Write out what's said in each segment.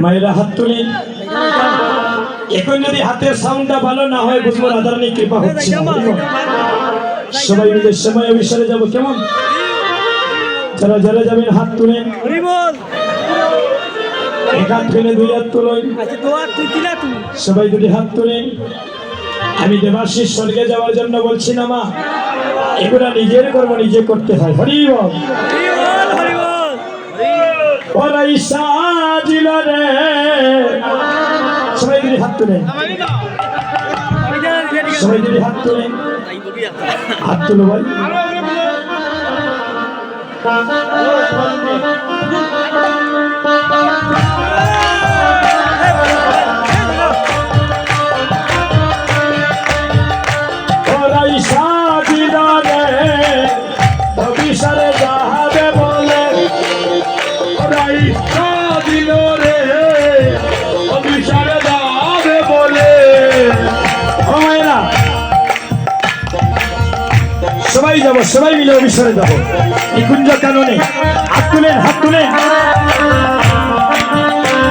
মায়েরা হাত তুলে এখন যদি হাতের সাউন্ডটা ভালো না হয় বুঝবো রাধারানী কৃপা হচ্ছে সবাই মিলে সময় অভিসারে যাবো কেমন যারা যারা যাবেন হাত তুলে এক হাত ফেলে দুই হাত তুলেন সবাই দুটি হাত তুলেন আমি দেবাশিস স্বর্গে যাওয়ার জন্য বলছি না মা এগুলা নিজের কর্ম নিজে করতে হয় হরি বল ওরাই সাজিল রে সবাই দুটি হাত তুলেন সবাই দুটি হাত তুলেন হাত তুলো ভাই ওরাই সাজিল রে অভিসারে যাহাবে বলে ওরাই সাজিল রে অভিসারে যাহাবে বলে সবাই যাবো সবাই মিলে অভিসারে যাবো নিকুঞ্জ কাননে হাত তুলেন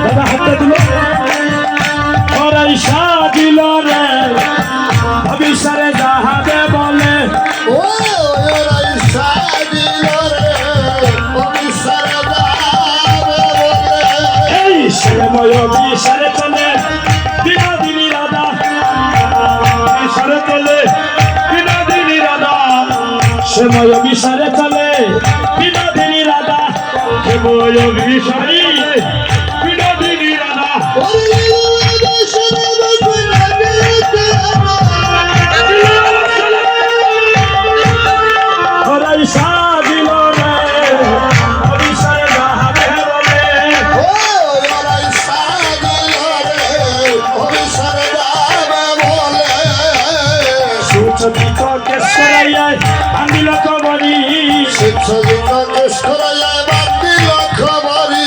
দাদা হাতটা তুলে ওরাই সাজিল রে অভিসারে যাহাবে বলে ওরাই সাজিল রে অভিসারে যাহাবে বলে এই সময় অভিসারে চলে বিনোদিনী রাধা অভিসারে চলে বিনোদিনী রাধা সময় অভিসারে চলে বিনোদিনী রাধা সময় অভিসারী বিনোদিনী রাধা ওরাই সাজিল রে অভিসারে যাহাবে বলে ওরাই সাজিল রে অভিসারে যাহাবে বলে সুচরিত কেশরাইয়ায় আন্দিল কবরী শিক্ষিত কেশরাইয়া বান্দিল খবরি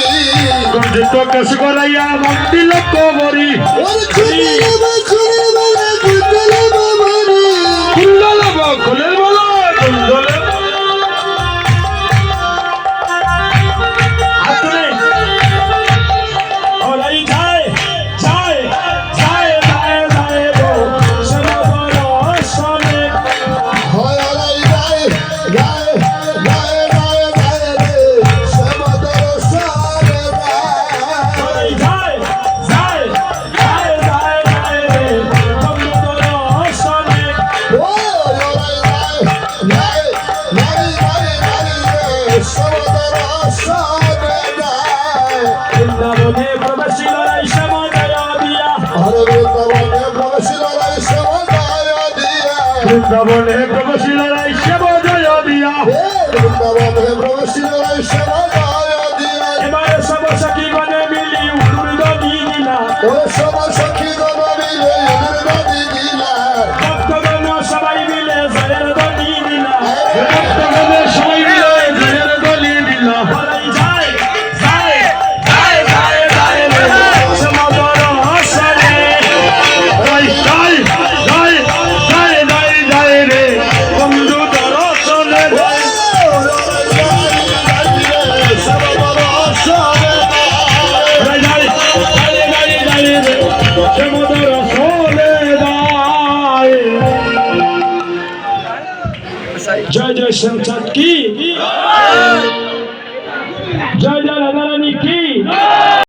গঞ্জিত কেশরাইয়া বান্দিল কবরী ওর খুলে বছরে বলে খুলে বাবারি কুণ্ডল বকুলের বলা কুণ্ডল ওরাই যায় যায় যায় যায় যায় গো সমবর সনে হয় ওরাই গায় গায় গায় গায় গায় রে সমদর সারে গায় ওরাই যায় যায় যায় যায় যায় রে সমবর সনে ও ওরাই গায় গায় গায় গায় গায় রে সমদর সারে গায় বৃন্দাবনে প্রবেশিল রাইসে মজা দিয়া হরে বৃন্দাবনে প্রবেশিল রাই সমদয় দিয়া বৃন্দাবনে প্রবেশিল রাইসে মজা দিয়া বৃন্দাবনে প্রবেশিল রাই সমদয় দিয়া এবারে সব সখী গণে মিলি উড়ুর গনি দিলা ওরে সবার সখী গণ মিলে ইন্দ্র নদী দিলা ভক্তগণ সবাই মিলে জয়ের গনি দিলা ভক্তগণ সবাই মিলে জয়ের গনি দিলা ওরাই যায় যায় যায় যায় যায় রে সমবর সনে ওরাই যায় যায় যায় যায় যায় রে বন্ধু দর্শনে জয় জয় শ্যামচাঁদ কি